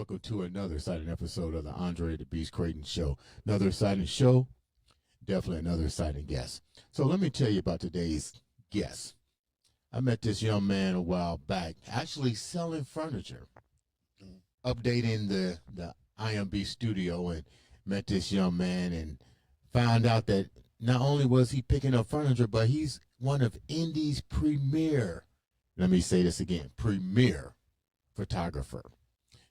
welcome to another exciting episode of the Andre The Beast Crayton Show. Another exciting show, definitely another exciting guest. So let me tell you about today's guest. I met this young man a while back, actually selling furniture, updating the IMB studio, and met this young man and found out that not only was he picking up furniture, but he's one of Indy's premier, let me say this again, premier photographer.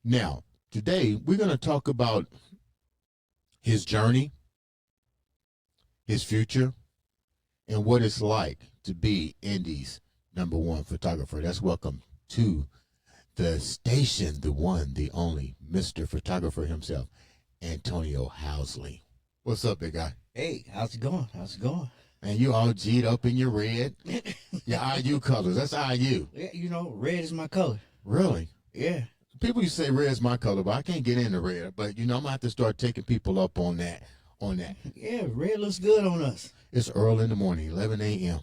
Now, today we're going to talk about his journey, his future, and what it's like to be Indy's #1 photographer. That's welcome to the station, the one, the only, Mr. Photographer himself, Antonio Housley. What's up, big guy? Hey, how's it going? How's it going? And you all G'd up in your red. Your IU colors. That's IU. Yeah, you know, red is my color. Really? Yeah. People used to say red is my color, but I can't get into red. But, you know, I'm going to have to start taking people up on that. Yeah, red looks good on us. It's early in the morning, 11 a.m.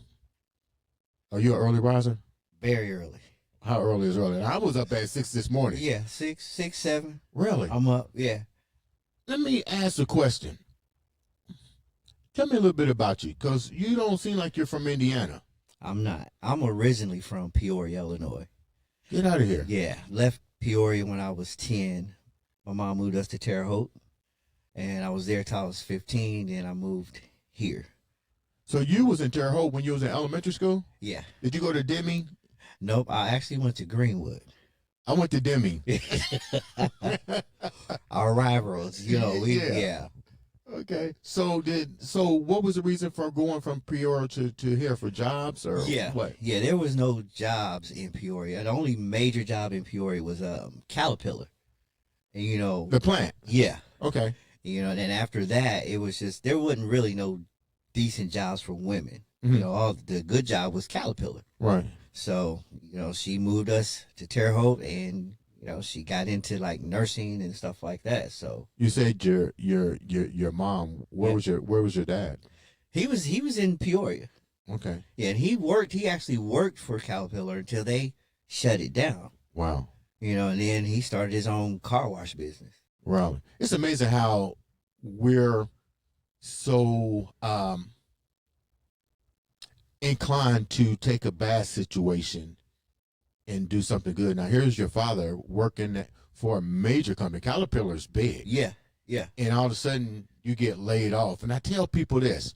Are you an early riser? Very early. How early is early? I was up at 6 this morning. Yeah, 6, 7. Really? I'm up, yeah. Let me ask a question. Tell me a little bit about you, because you don't seem like you're from Indiana. I'm not. I'm originally from Peoria, Illinois. Get out of here. Yeah, left Peoria when I was 10. My mom moved us to Terre Haute, and I was there till I was 15, then I moved here. So you was in Terre Haute when you was in elementary school? Yeah. Did you go to Deming? Nope, I actually went to Greenwood. I went to Deming. Our rivals, you know, yeah. Okay. So what was the reason for going from Peoria to here, for jobs or what? Yeah, there was no jobs in Peoria. The only major job in Peoria was Caterpillar. And you know, The plant. yeah. Okay. You know, then after that it was just there wasn't really no decent jobs for women. Mm-hmm. You know, all the good job was Caterpillar. Right. So, you know, she moved us to Terre Haute, and you know, she got into like nursing and stuff like that. So you said your mom. Where was your dad? He was in Peoria. Okay. Yeah, and he actually worked for Caterpillar until they shut it down. Wow. You know, and then he started his own car wash business. Wow. It's amazing how we're so inclined to take a bad situation and do something good. Now, here's your father working for a major company. Caterpillar's big. Yeah, yeah. And all of a sudden, you get laid off. And I tell people this.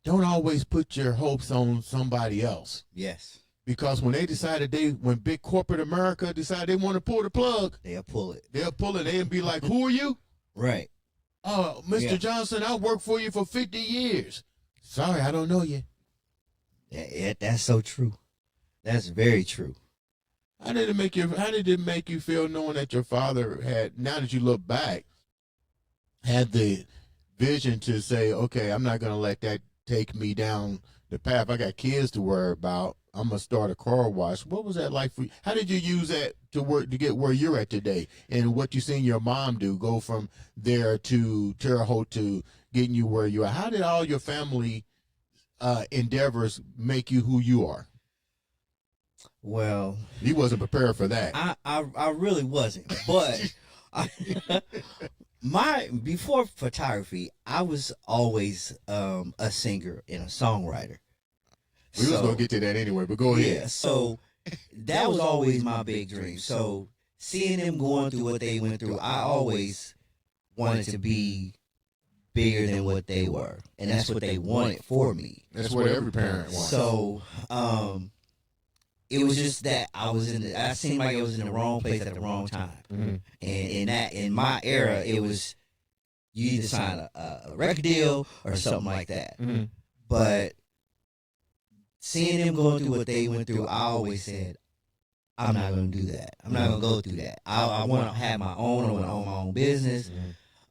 Don't always put your hopes on somebody else. Yes. Because when when big corporate America decide they want to pull the plug, they'll pull it. They'll be like, who are you? Right. Oh, Mr. Johnson, I worked for you for 50 years. Sorry, I don't know you. Yeah, that's so true. That's very true. How did it make you feel knowing that your father had, now that you look back, had the vision to say, okay, I'm not going to let that take me down the path. I got kids to worry about. I'm going to start a car wash. What was that like for you? How did you use that to get where you're at today? And what you seen your mom do, go from there to Terre Haute to getting you where you are? How did all your family endeavors make you who you are? Well, he wasn't prepared for that. I really wasn't. But before photography, I was always a singer and a songwriter. We was gonna get to that anyway, but go ahead. Yeah, so that was always my big dream. So seeing them going through what they went through, I always wanted to be bigger than what they were, and that's what they wanted for me. That's what every parent wants. So it was just that I seemed like I was in the wrong place at the wrong time. Mm-hmm. And in my era, it was you either sign a record deal or something like that. Mm-hmm. But seeing them going through what they went through, I always said, I'm not going to do that. I'm not going to go through that. I want to have my own. I want to own my own business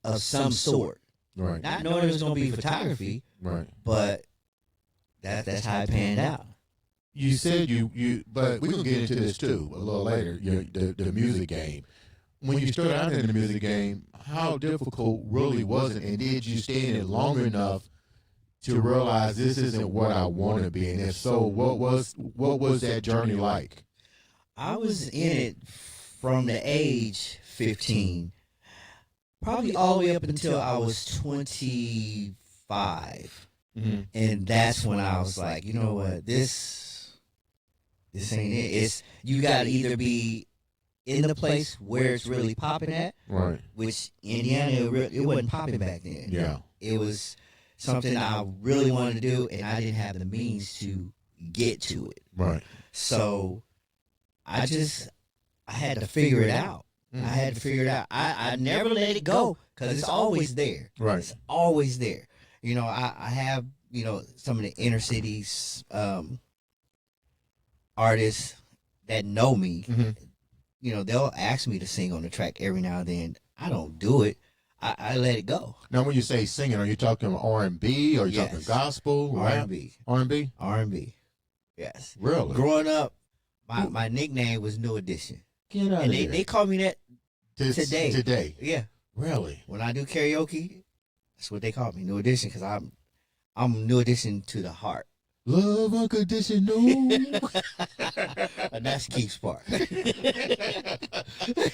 of some sort. Right. Not knowing it was going to be photography. Right. But that's how it panned out. You said but we're going to get into this too a little later, the music game. When you started out in the music game, how difficult really was it? And did you stay in it long enough to realize this isn't what I want to be? And if so, what was that journey like? I was in it from the age 15, probably all the way up until I was 25. Mm-hmm. And that's when I was like, you know what, this ain't it. It's, you got to either be in the place where it's really popping at, Right. which Indiana, it wasn't popping back then. Yeah. It was something I really wanted to do, and I didn't have the means to get to it. Right. So I had to figure it out. Mm. I had to figure it out. I never let it go because it's always there. Right. It's always there. You know, I have, you know, some of the inner cities artists that know me. Mm-hmm. You know, they'll ask me to sing on the track every now and then. I don't do it. I let it go. Now, when you say singing, are you talking R&B? Or are you talking gospel? R&B. R&B? R&B. Yes. Really? Growing up, my nickname was New Edition. Get out And of here. they call me that Today. Yeah. Really? When I do karaoke, that's what they call me, New Edition, because I'm New Edition to the heart. Love unconditional. And that's Keith's part. That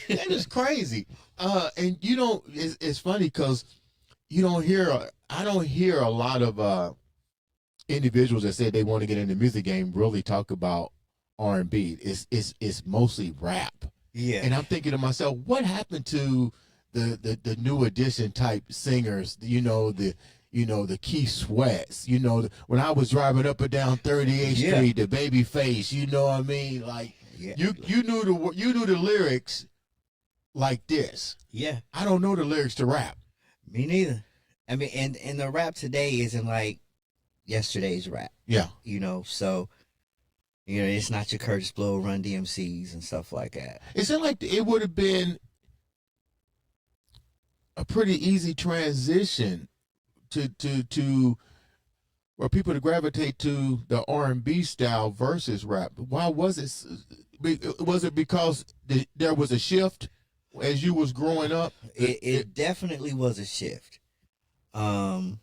is crazy. And you don't, it's funny because you don't hear, I don't hear a lot of individuals that say they want to get in the music game really talk about R&B. It's mostly rap. Yeah. And I'm thinking to myself, what happened to the New Edition type singers? You know, the Keith Sweats, you know, when I was driving up and down 38th Street, the Babyface, you know what I mean? Like, you knew the lyrics like this. Yeah. I don't know the lyrics to rap. Me neither. I mean, and the rap today isn't like yesterday's rap. Yeah. You know, so, you know, it's not your Curtis Blow, Run DMCs and stuff like that. It seemed like it would have been a pretty easy transition to for people to gravitate to the R&B style versus rap. Why was it? Was it because there was a shift as you was growing up? It definitely was a shift in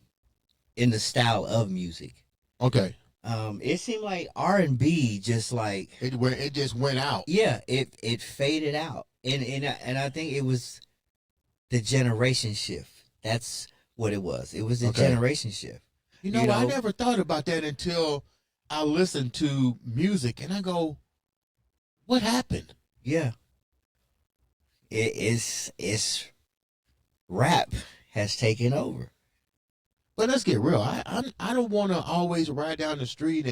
the style of music. Okay. It seemed like R&B just like it just went out. Yeah, it faded out. And I think it was the generation shift. That's what it was. It was the generation shift. You know, I never thought about that until I listened to music and I go, what happened? Yeah. It's rap has taken over. But let's get real. I don't want to always ride down the street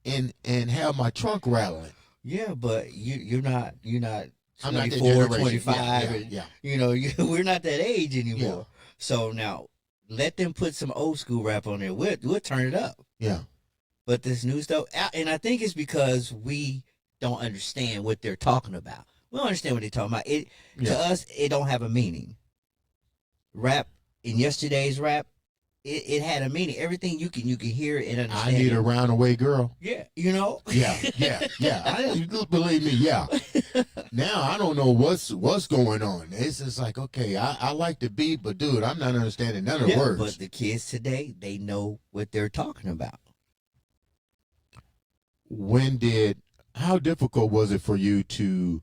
and have my trunk rattling. Yeah, but you're not I'm not that 24, generation. 25. Yeah. You know, we're not that age anymore. Yeah. So now let them put some old school rap on there. We'll turn it up. Yeah. But this new stuff, and I think it's because we don't understand what they're talking about. We don't understand what they're talking about. To us, it don't have a meaning. Rap in yesterday's rap, it had a meaning. Everything you can hear it and understand. I need a roundaway girl. Yeah, you know. Yeah. Believe me, yeah. Now I don't know what's going on. It's just like, okay, I like the beat, but dude, I'm not understanding none of the words. But the kids today, they know what they're talking about. How difficult was it for you to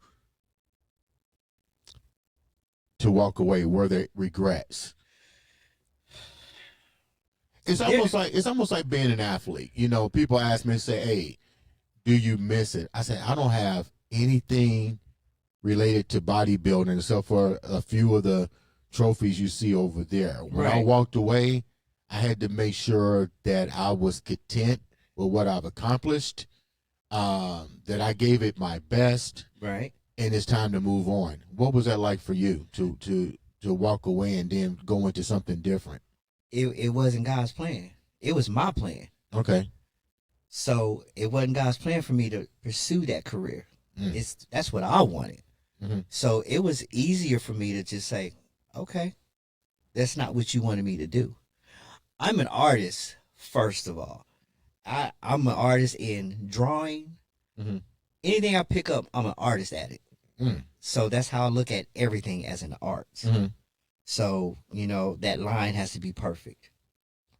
walk away? Were there regrets? It's almost like being an athlete. You know, people ask me and say, "Hey, do you miss it?" I say, I don't have anything related to bodybuilding except for a few of the trophies you see over there. When I walked away, I had to make sure that I was content with what I've accomplished, that I gave it my best, right? And it's time to move on. What was that like for you to walk away and then go into something different? It wasn't God's plan. It was my plan. Okay. So it wasn't God's plan for me to pursue that career. That's what I wanted. Mm-hmm. So it was easier for me to just say, okay, that's not what you wanted me to do. I'm an artist, first of all. I'm an artist in drawing. Mm-hmm. Anything I pick up, I'm an artist at it. Mm. So that's how I look at everything as an art. Mm-hmm. So, you know, that line has to be perfect.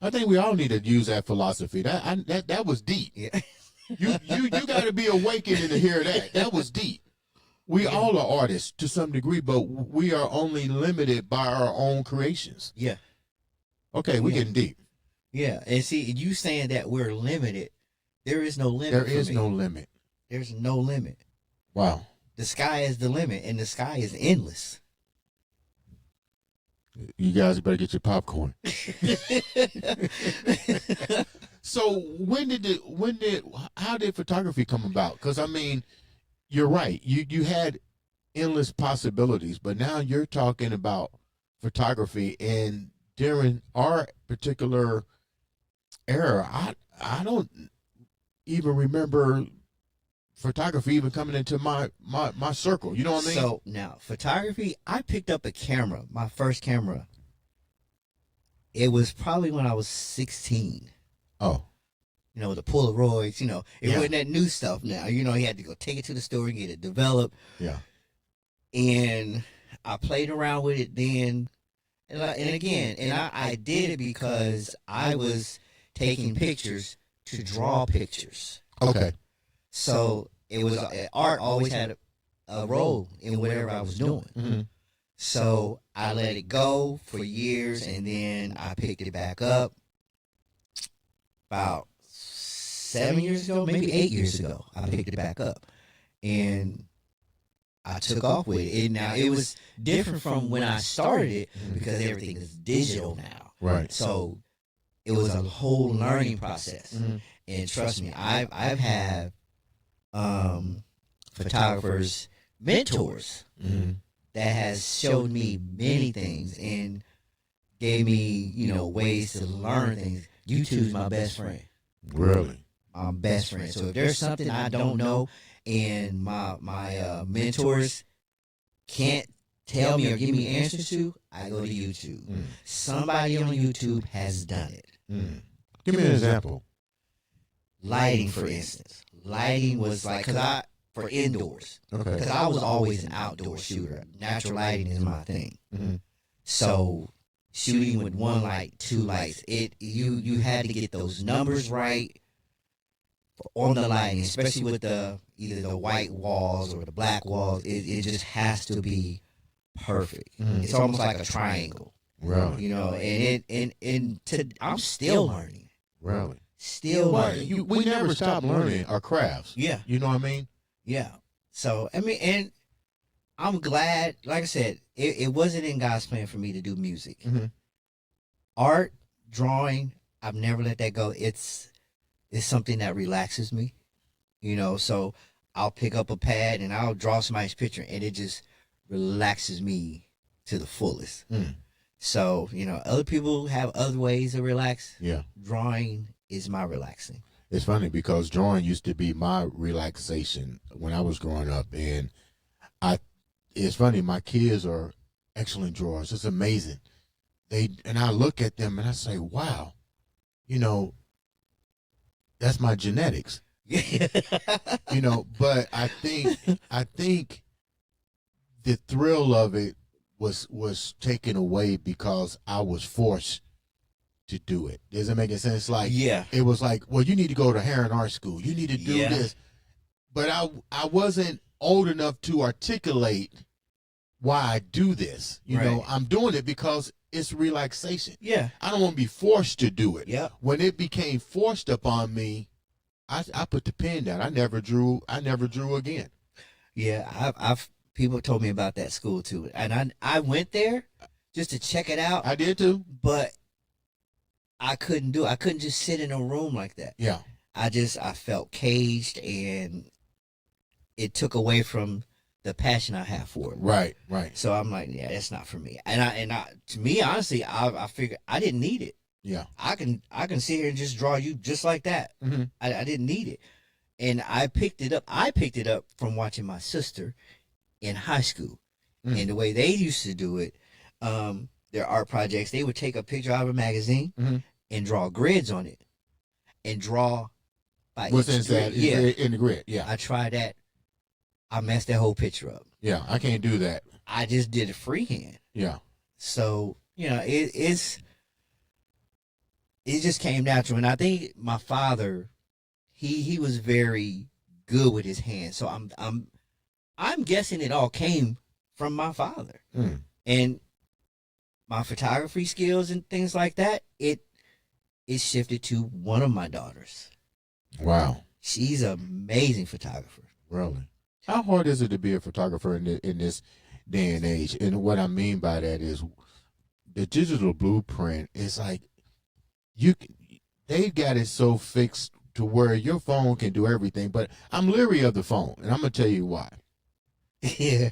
I think we all need to use that philosophy. That was deep. Yeah. You got to be awakened to hear that. That was deep. We all are artists to some degree, but we are only limited by our own creations. Yeah. Okay, we're getting deep. Yeah, and see, you saying that we're limited, there is no limit. There is no limit. There's no limit. Wow. The sky is the limit, and the sky is endless. You guys better get your popcorn. So how did photography come about? Because I mean, you're right. You had endless possibilities, but now you're talking about photography, and during our particular era, I don't even remember photography even coming into my circle. You know what I mean? So now photography, I picked up a camera, my first camera. It was probably when I was 16. Oh. You know, the Polaroids, it wasn't that new stuff now. You had to go take it to the store and get it developed. Yeah. And I played around with it then. And I did it because I was taking pictures to draw pictures. Okay. So it was art always had a role in whatever I was doing. Mm-hmm. So I let it go for years, and then I picked it back up about 7 years ago, maybe 8 years ago. I picked it back up, and I took off with it. And now it was different from when I started it because everything is digital now. Right. So it was a whole learning process. Mm-hmm. And trust me, I've had photographers, mentors that has showed me many things and gave me, ways to learn things. YouTube's my best friend. Really? My best friend. So if there's something I don't know and my mentors can't tell me or give me answers to, I go to YouTube. Somebody on YouTube has done it. Give me an example. Lighting, for instance. Lighting was like, for indoors. Okay. Because I was always an outdoor shooter. Natural lighting is my thing. So shooting with one light, two lights, you had to get those numbers right on the lighting, especially with either the white walls or the black walls. It just has to be perfect. It's almost like a triangle. Really? I'm still learning. Really? Still learning. We never stop learning our crafts. Yeah. You know what I mean? Yeah. So, and I'm glad, like I said, it wasn't in God's plan for me to do music. Art, drawing, I've never let that go. It's something that relaxes me, so I'll pick up a pad and I'll draw somebody's picture and it just relaxes me to the fullest. So, other people have other ways to relax. Yeah. Drawing is my relaxing. It's funny because drawing used to be my relaxation when I was growing up, and it's funny, my kids are excellent drawers. It's amazing. And I look at them and I say, wow, that's my genetics. But I think the thrill of it was taken away because I was forced to do it. Does it make sense? Like, yeah, it was like, well, you need to go to Heron Art School. You need to do this. But I wasn't old enough to articulate why I do this. You know, I'm doing it because it's relaxation. Yeah. I don't want to be forced to do it. Yeah. When it became forced upon me, I put the pen down. I never drew again. Yeah, I've people told me about that school too. And I went there just to check it out. I did too. But I couldn't do it. I couldn't just sit in a room like that. Yeah. I felt caged, and it took away from the passion I have for it. Right. So I'm like, yeah, that's not for me. And to me, honestly, I figured I didn't need it. Yeah. I can sit here and just draw you just like that. I didn't need it. And I picked it up. I picked it up from watching my sister in high school. And the way they used to do it, their art projects, they would take a picture out of a magazine and draw grids on it. And draw by what's each inside? grid. In the grid. Yeah. I tried that. I messed that whole picture up. Yeah, I can't do that. I just did it freehand. Yeah. So, it just came natural. And I think my father, he was very good with his hands. So I'm I'm guessing it all came from my father. And my photography skills and things like that, it shifted to one of my daughters. Wow. She's an amazing photographer. Really? How hard is it to be a photographer in this day and age? And what I mean by that is the digital blueprint is like they got it so fixed to where your phone can do everything, but I'm leery of the phone, and I'm going to tell you why. Yeah.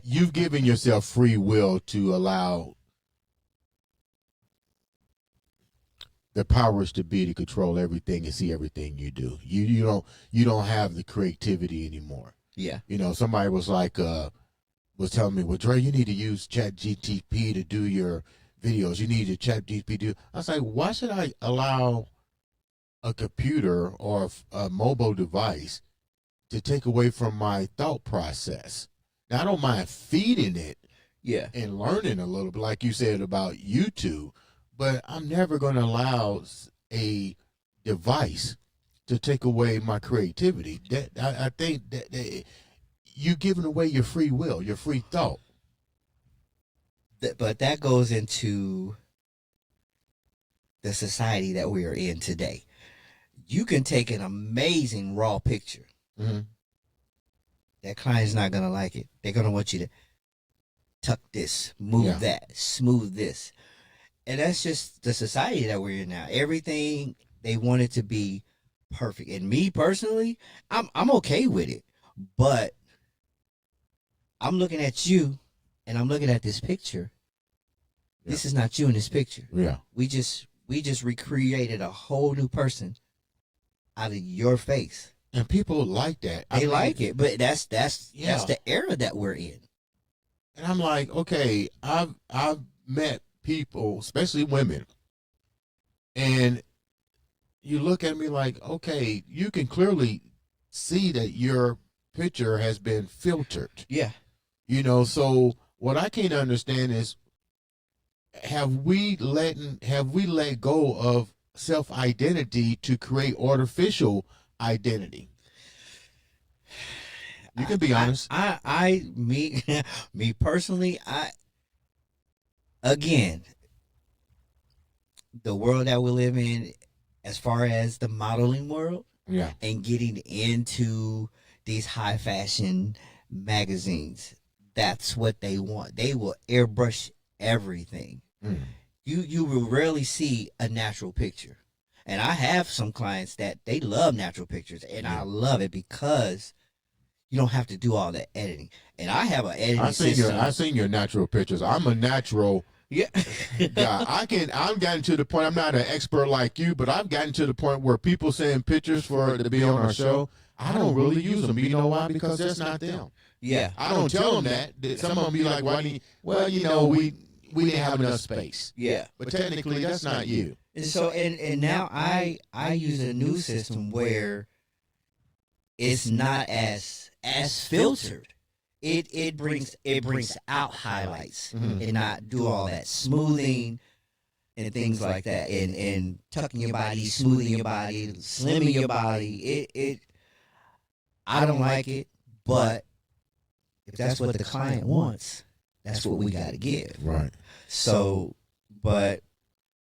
You've given yourself free will to allow the powers to be to control everything and see everything you do. You don't have the creativity anymore. Yeah. You know, somebody was like was telling me, well, Dre, you need to use ChatGPT to do your videos. You need to ChatGPT. I was like, why should I allow a computer or a mobile device to take away from my thought process? Now, I don't mind feeding it and learning a little bit, like you said about YouTube, but I'm never going to allow a device to take away my creativity. That I think that you're giving away your free will, your free thought. But that goes into the society that we are in today. You can take an amazing raw picture. That client's not going to like it. They're going to want you to tuck this, move that, smooth this. And that's just the society that we're in now. Everything, they want it to be perfect. And me personally, I'm okay with it. But I'm looking at you and I'm looking at this picture. This is not you in this picture. Yeah. We just recreated a whole new person out of your face. And people like that. They like it, but that's the era that we're in. And I'm like, okay, I've met people, especially women, and you look at me like, okay, you can clearly see that your picture has been filtered. Yeah. You know, so what I can't understand is, have we let go of self-identity to create artificial identity? You can be honest. Me personally, again, the world that we live in, as far as the modeling world, and getting into these high fashion magazines, that's what they want. They will airbrush everything. You will rarely see a natural picture. And I have some clients that they love natural pictures, and I love it because you don't have to do all that editing. And I have an editing system. I've seen your natural pictures. I'm a natural guy. I've gotten to the point, I'm not an expert like you, but I've gotten to the point where people send pictures to be on our show. I don't really use them. You know why? Because that's not them. Yeah. I don't tell them that. Some of them be like, well, you know, we didn't have enough space. Yeah. But technically, that's not you. And so, and now I use a new system where it's not as filtered. It brings out highlights and not do all that smoothing and things like that, and tucking your body, smoothing your body, slimming your body. I don't like it, but if that's what the client wants, that's what we got to give. Right. So, but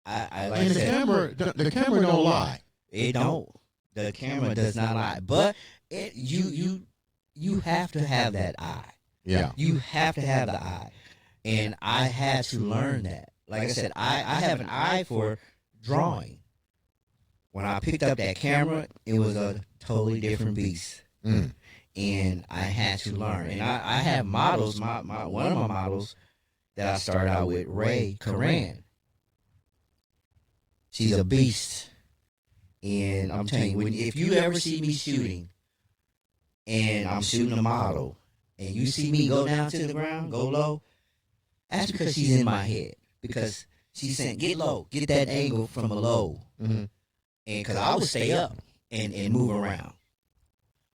I like and that. The camera don't lie. It don't. The camera does not lie, but you have to have that eye. Yeah. You have to have the eye, and I had to learn that. Like I said, I have an eye for drawing. When I picked up that camera, it was a totally different beast. And I had to learn. And I have models. My one of my models that I started out with, Ray Karan. She's a beast. And I'm telling you, if you ever see me shooting, and I'm shooting a model, and you see me go down to the ground, go low, that's because she's in my head. Because she's saying, get low, get that angle from a low. And because I would stay up and move around.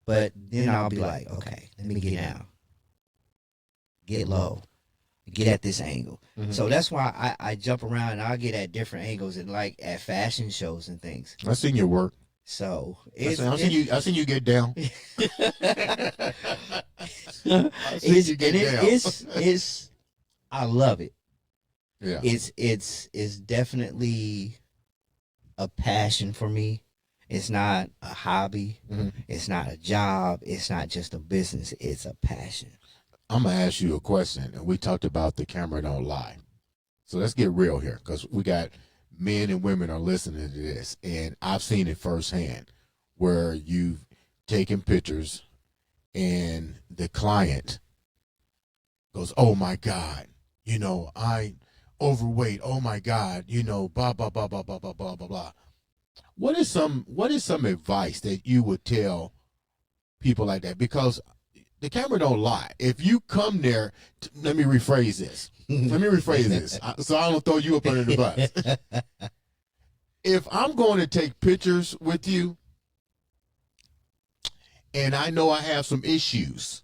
But then I'll be like, okay, let me get down. Get low. Get at this angle. So that's why I jump around and I'll get at different angles, and like at fashion shows and things. I've seen your work. So I seen you get down. I seen you get down. It's I love it. Yeah. It's definitely a passion for me. It's not a hobby. Mm-hmm. It's not a job. It's not just a business. It's a passion. I'm gonna ask you a question, and we talked about the camera don't lie. So let's get real here, because we got men and women are listening to this, and I've seen it firsthand, where you've taken pictures, and the client goes, "Oh my God, I overweight. Oh my God, blah blah blah blah blah blah blah blah blah." What is some advice that you would tell people like that? Because the camera don't lie. If you come there, let me rephrase this. So I don't throw you up under the bus. If I'm going to take pictures with you, and I know I have some issues,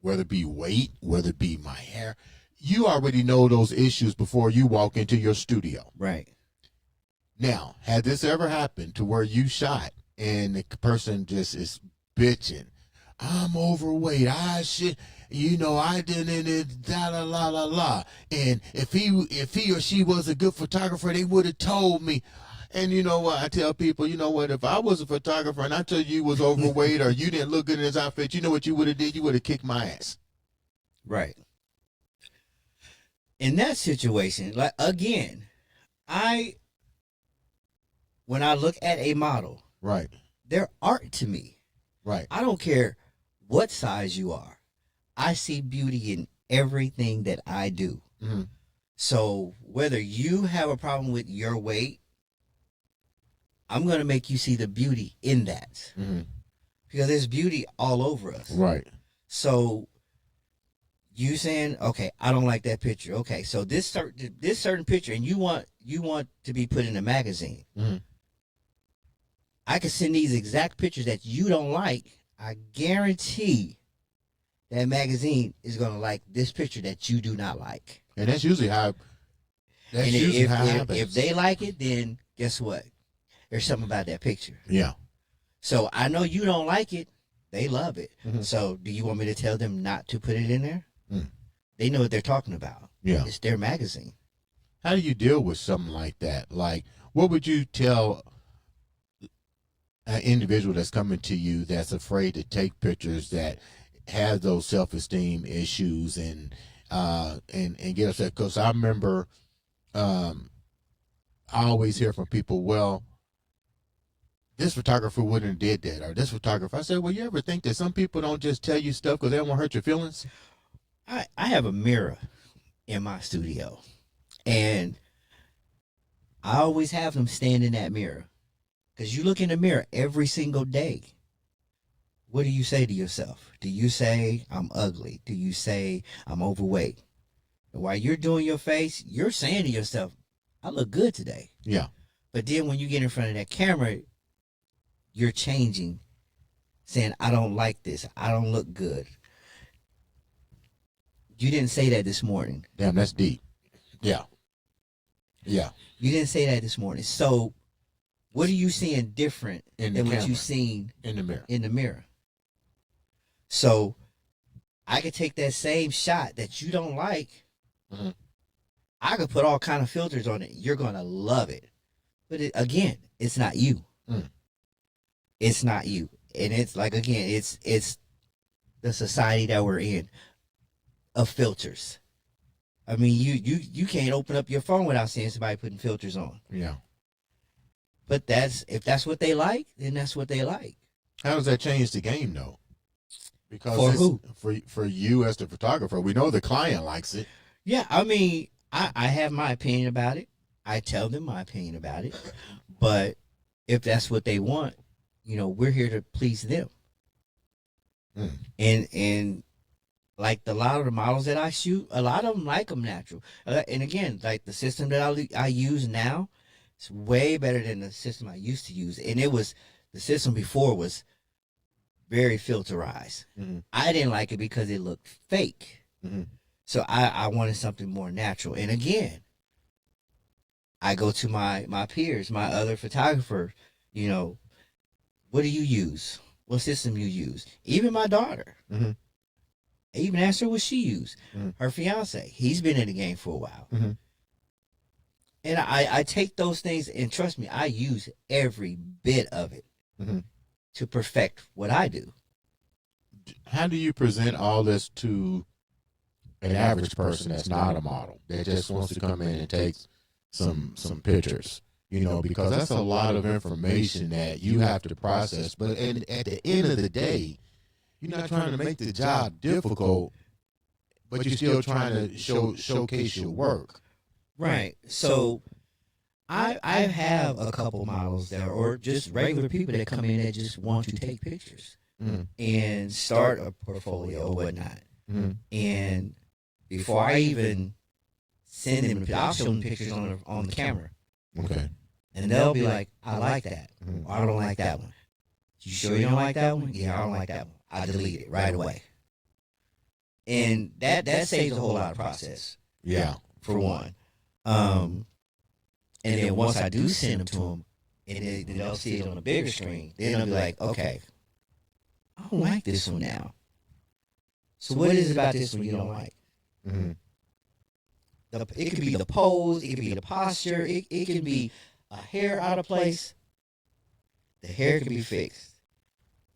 whether it be weight, whether it be my hair, you already know those issues before you walk into your studio. Right. Now, had this ever happened to where you shot and the person just is bitching, "I'm overweight, I should, I didn't, da la la la la. And if he or she was a good photographer, they would have told me." And you know what? I tell people, you know what? If I was a photographer and I tell you was overweight or you didn't look good in this outfit, you know what you would have did? You would have kicked my ass. Right. In that situation, like again, when I look at a model, right, they're art to me. Right. I don't care what size you are. I see beauty in everything that I do. Mm-hmm. So whether you have a problem with your weight, I'm going to make you see the beauty in that. Mm-hmm. Because there's beauty all over us. Right. So you saying, okay, I don't like that picture. Okay, so this certain picture, and you want to be put in a magazine. Mm-hmm. I can send these exact pictures that you don't like. I guarantee that magazine is going to like this picture that you do not like. And that's usually how. That's usually how it happens. If they like it, then guess what? There's something about that picture. Yeah. So I know you don't like it. They love it. Mm-hmm. So do you want me to tell them not to put it in there? Mm. They know what they're talking about. Yeah. It's their magazine. How do you deal with something like that? Like, what would you tell an individual that's coming to you that's afraid to take pictures, that has those self-esteem issues and get upset? Because I remember I always hear from people, well, this photographer wouldn't have did that, or this photographer. I said, well, you ever think that some people don't just tell you stuff because they don't want to hurt your feelings? I have a mirror in my studio, and I always have them stand in that mirror, because you look in the mirror every single day. What do you say to yourself? Do you say, I'm ugly? Do you say, I'm overweight? While you're doing your face, you're saying to yourself, I look good today. Yeah. But then when you get in front of that camera, you're changing, saying, I don't like this. I don't look good. You didn't say that this morning. Damn, that's deep. Yeah. Yeah. You didn't say that this morning. So what are you seeing different than what you've seen in the mirror? In the mirror. So I could take that same shot that you don't like. Mm-hmm. I could put all kind of filters on it. You're going to love it. But again, it's not you. Mm. It's not you. And it's like, again, it's the society that we're in of filters. I mean, you can't open up your phone without seeing somebody putting filters on. Yeah. But if that's what they like, then that's what they like. How does that change the game, though? Because for who? For you as the photographer, we know the client likes it. Yeah, I mean, I have my opinion about it. I tell them my opinion about it. But if that's what they want, we're here to please them. Mm. And like a lot of the models that I shoot, a lot of them like them natural. And again, like the system that I use now, it's way better than the system I used to use. And the system before was very filterized. Mm-hmm. I didn't like it because it looked fake. Mm-hmm. So I wanted something more natural. And again, I go to my peers, my other photographers, what do you use? What system you use? Even my daughter. Mm-hmm. I even asked her what she used. Mm-hmm. Her fiance, he's been in the game for a while. Mm-hmm. And I take those things, and trust me, I use every bit of it Mm-hmm. to perfect what I do. How do you present all this to an average person that's not a model, that just wants to come in and take some pictures? You know, because that's a lot of information that you have to process. But at the end of the day, you're not trying to make the job difficult, but you're still trying to showcase your work. Right. So I have a couple models that, or just regular people that come in that just want to take pictures and start a portfolio or whatnot. Mm-hmm. And before I even send them, I'll show them pictures on the camera. Okay. And they'll be like, I like that. Mm-hmm. Or I don't like that one. You sure you don't like that one? Yeah, I don't like that one. I delete it right away. And that saves a whole lot of process. Yeah. For one. And then once I do send them to them, and they'll see it on a bigger screen, then they'll be like, okay, I don't like this one now. So what is it about this one you don't like? Mm-hmm. It could be the pose, it could be the posture, it can be a hair out of place. The hair can be fixed.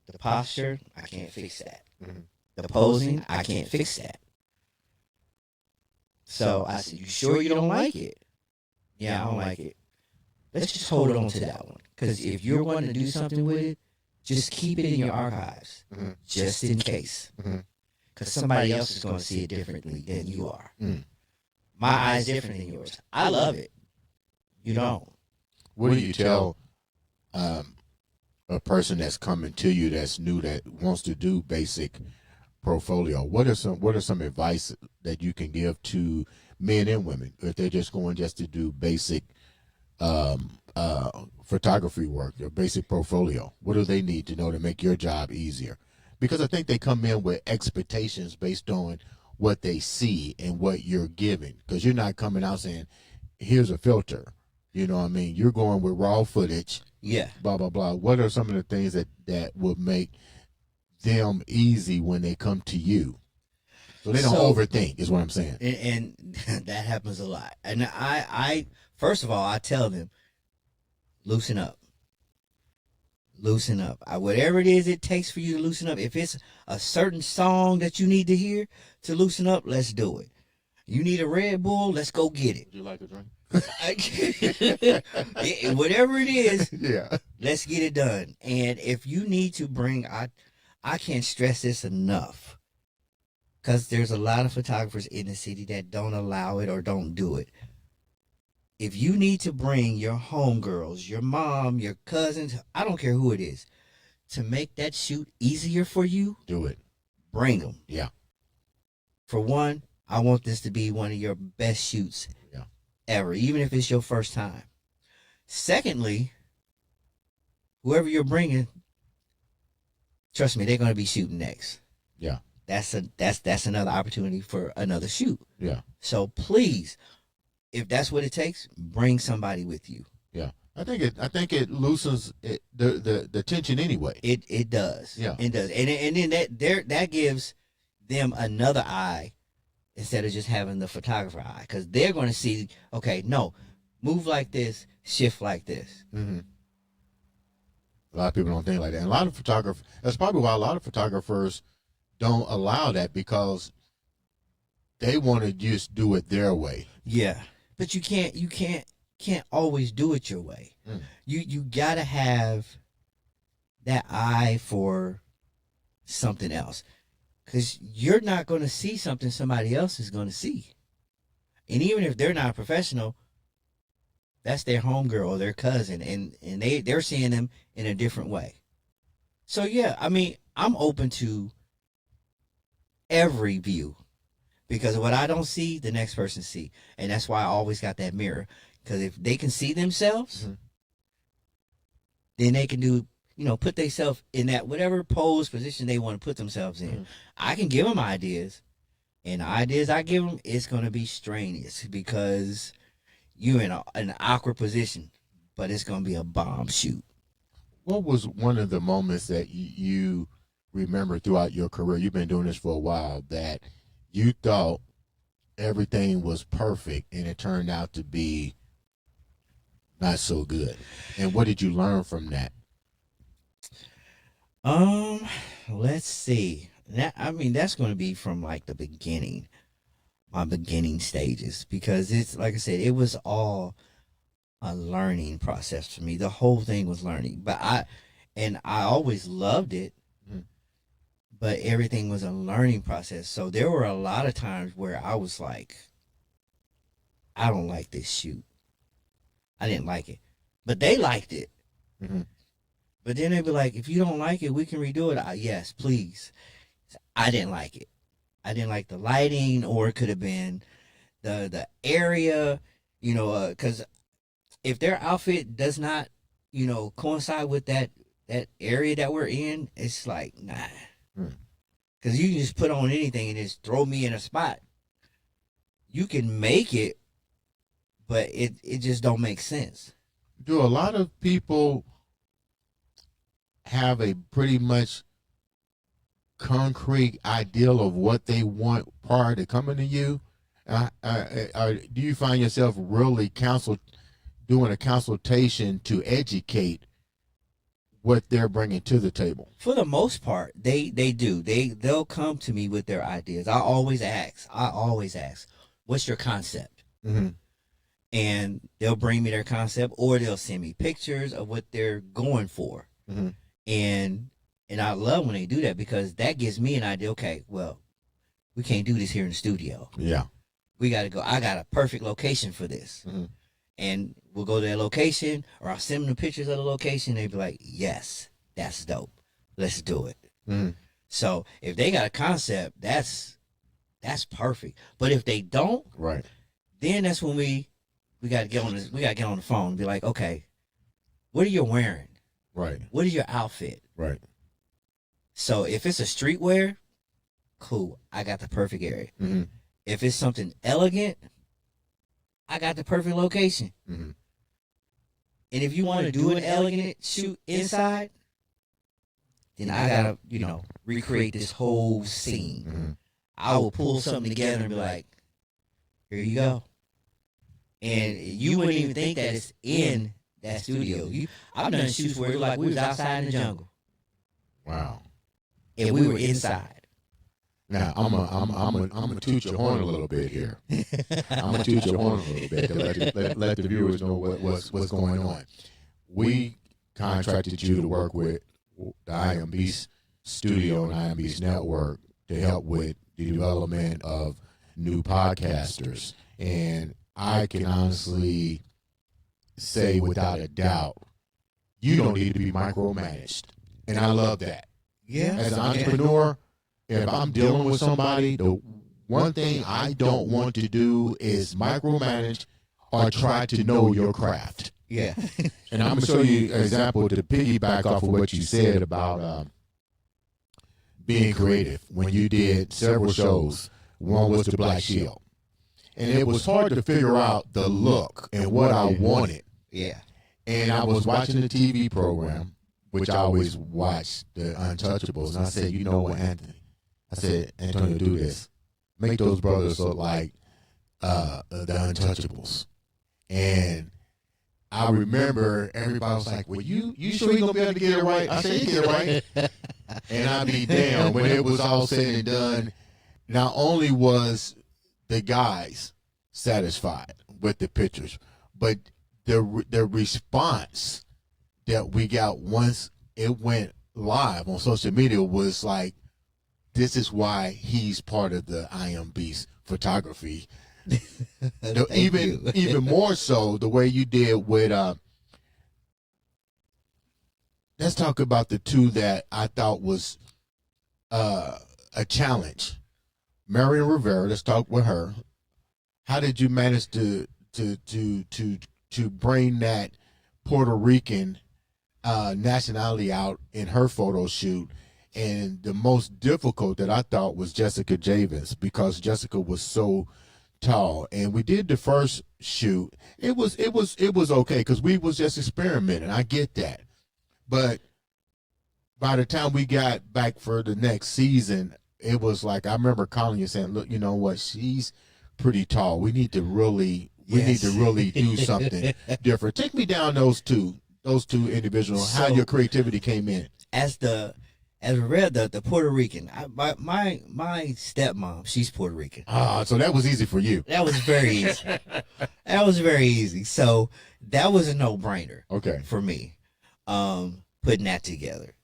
The posture, I can't fix that. Mm-hmm. The posing, I can't fix that. So I said, you sure you don't like it? Yeah, I don't like it. Let's just hold on to that one. Because if you're wanting to do something with it, just keep it in your archives, just in case. Because somebody else is going to see it differently than you are. My eye's different than yours. I love it. You don't. What do you tell a person that's coming to you that's new, that wants to do basic portfolio? What are some advice that you can give to men and women if they're just going just to do basic photography work, or basic portfolio? What do they need to know to make your job easier? Because I think they come in with expectations based on what they see and what you're giving. Because you're not coming out saying, here's a filter. You know what I mean? You're going with raw footage. Yeah. Blah, blah, blah. What are some of the things that would make them easy when they come to you, so they don't overthink, is what I'm saying? And that happens a lot. And I first of all, I tell them, loosen up. Loosen up. Whatever it is it takes for you to loosen up. If it's a certain song that you need to hear to loosen up, let's do it. You need a Red Bull, let's go get it. Would you like a drink? Whatever it is, yeah, let's get it done. And if you need to bring, I can't stress this enough, because there's a lot of photographers in the city that don't allow it or don't do it. If you need to bring your homegirls, your mom, your cousins, I don't care who it is, to make that shoot easier for you, do it. Bring them. Yeah. For one, I want this to be one of your best shoots ever, even if it's your first time. Secondly, whoever you're bringing, trust me, they're going to be shooting next. Yeah. That's another opportunity for another shoot. Yeah. So please, if that's what it takes, bring somebody with you. Yeah. I think it loosens the tension anyway. It does. Yeah. It does. And then that gives them another eye instead of just having the photographer eye, because they're going to see, okay, no, move like this, shift like this. Mm-hmm. A lot of people don't think like that. And a lot of photographers, that's probably why a lot of photographers don't allow that, because they want to just do it their way. Yeah. But you can't always do it your way. You got to have that eye for something else, because you're not going to see something somebody else is going to see. And even if they're not a professional, that's their homegirl or their cousin, and they're seeing them in a different way. So yeah, I mean, I'm open to every view, because what I don't see, the next person see. And that's why I always got that mirror, because if they can see themselves, then they can do, put themselves in that whatever pose position they want to put themselves in. I can give them ideas, and the ideas I give them, it's going to be strenuous, because you're in an awkward position, but it's going to be a bomb shoot. What was one of the moments that you remember throughout your career? You've been doing this for a while, that you thought everything was perfect and it turned out to be not so good. And what did you learn from that? Let's see. That's going to be from like the beginning, my beginning stages, because it's like I said, it was all a learning process for me. The whole thing was learning, but I always loved it, but everything was a learning process. So there were a lot of times where I was like, I don't like this shoot. I didn't like it, but they liked it. Mm-hmm. But then they'd be like, if you don't like it, we can redo it. Yes, please. I didn't like it. I didn't like the lighting, or it could have been the area, because if their outfit does not, coincide with that area that we're in, it's like, nah. Because you can just put on anything and just throw me in a spot. You can make it, but it just don't make sense. Do a lot of people have a pretty much concrete ideal of what they want prior to coming to you? Do you find yourself really doing a consultation to educate what they're bringing to the table? For the most part, they do. They'll come to me with their ideas. I always ask, what's your concept? Mm-hmm. And they'll bring me their concept, or they'll send me pictures of what they're going for. Mm-hmm. And I love when they do that, because that gives me an idea. Okay, well, we can't do this here in the studio. Yeah. We got to go. I got a perfect location for this. Mm-hmm. And we'll go to that location, or I'll send them the pictures of the location. They'll be like, yes, that's dope. Let's do it. Mm-hmm. So if they got a concept, that's perfect. But if they don't, right, then that's when we got to get on this. We got to get on the phone and be like, okay, what are you wearing? Right. What is your outfit? Right. So if it's a streetwear, cool. I got the perfect area. Mm-hmm. If it's something elegant, I got the perfect location. Mm-hmm. And if you want to do an elegant shoot inside, then I gotta, recreate this whole scene. Mm-hmm. I will pull something together and be like, here you go. And you wouldn't even think that it's in that studio. I've done shoots where it was like we was outside in the jungle. Wow. And we were inside. Now I'm gonna toot your horn a little bit here. I'm gonna toot your horn a little bit to let the viewers know what's going on. We contracted you to work with the I Am Beast Studio and I Am Beast Network to help with the development of new podcasters, and I can honestly say without a doubt, you don't need to be micromanaged, and I love that. Yeah. As an entrepreneur, if I'm dealing with somebody, the one thing I don't want to do is micromanage or try to know your craft. Yeah. And I'm going to show you an example to piggyback off of what you said about being creative. When you did several shows, one was the Black Shield. And it was hard to figure out the look and what I wanted. Yeah. And I was watching the TV program, which I always watch, the Untouchables. And I said, you know what, Anthony? I said, Antonio, do this. Make those brothers look like the Untouchables. And I remember everybody was like, well, you sure you're going to be able to get it right? I said, you get it right. And I'd be damn, when it was all said and done, not only was the guys satisfied with the pictures, but the response that we got once it went live on social media was like, this is why he's part of the I Am Beast photography. Even more so the way you did with let's talk about the two that I thought was a challenge. Marion Rivera, let's talk with her. How did you manage to bring that Puerto Rican nationality out in her photo shoot? And the most difficult that I thought was Jessica Javis, because Jessica was so tall. And we did the first shoot. It was okay because we was just experimenting. I get that. But by the time we got back for the next season, it was like I remember calling you saying, "Look, you know what? She's pretty tall. We need to really do something different." Take me down those two individuals. How your creativity came in. As we read the Puerto Rican, my stepmom, she's Puerto Rican. So that was easy for you. That was very easy. That was very easy. So that was a no-brainer. Okay. For me, putting that together.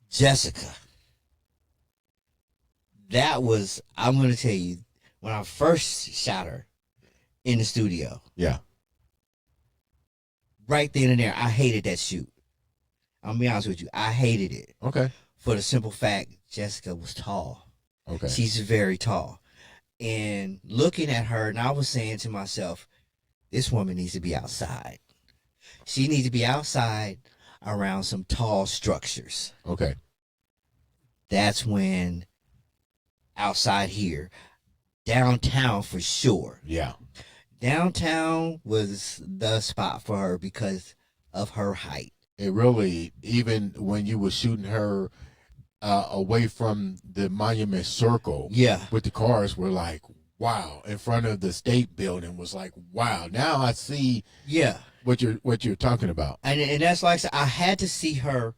Jessica. That was, I'm going to tell you, when I first shot her in the studio. Yeah. Right then and there, I hated that shoot. I'm going to be honest with you. I hated it. Okay. For the simple fact, Jessica was tall. Okay. She's very tall. And looking at her, and I was saying to myself, this woman needs to be outside. She needs to be outside around some tall structures. Okay. That's when outside here, downtown for sure. Yeah. Downtown was the spot for her because of her height. It really, even when you were shooting her away from the Monument Circle, Yeah. with the cars, were like, wow. In front of the State Building was like, wow. Now I see. Yeah. What you're talking about. And that's like I said, I had to see her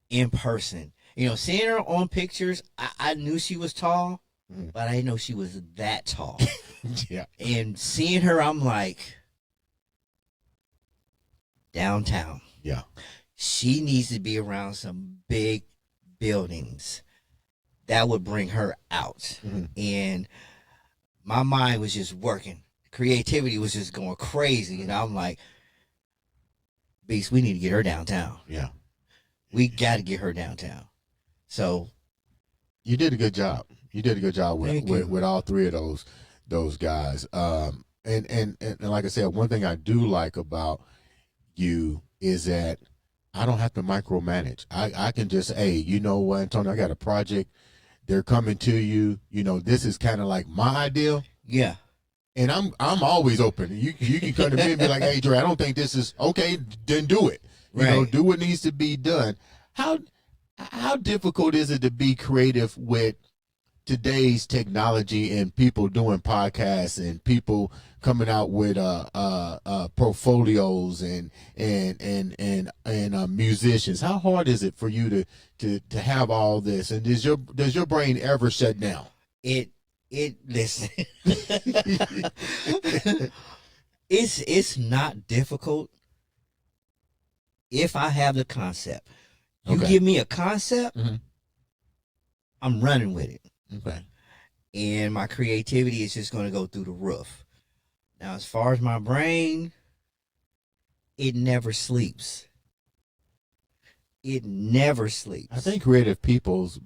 in person. You know, seeing her on pictures, I knew she was tall, but I didn't know she was that tall. Yeah. And seeing her, I'm like, downtown. Yeah. She needs to be around some big buildings that would bring her out. Mm-hmm. And my mind was just working. Creativity was just going crazy. And I'm like, Beast, we need to get her downtown. Yeah. We got to get her downtown. So you did a good job. You did a good job with all three of those guys. And like I said, one thing I do like about you is that I don't have to micromanage. I can just, hey, you know what, Antonio, I got a project. They're coming to you. You know, this is kind of like my idea. Yeah. And I'm always open. You can come to me and be like, hey, Dre, I don't think this is okay. Then do it. You know, do what needs to be done. How difficult is it to be creative with today's technology and people doing podcasts and people coming out with portfolios and musicians? How hard is it for you to have all this? And does your brain ever shut down? Listen. It's not difficult if I have the concept. You give me a concept, I'm running with it. Okay. And my creativity is just going to go through the roof. Now, as far as my brain, it never sleeps. It never sleeps. I think creative people's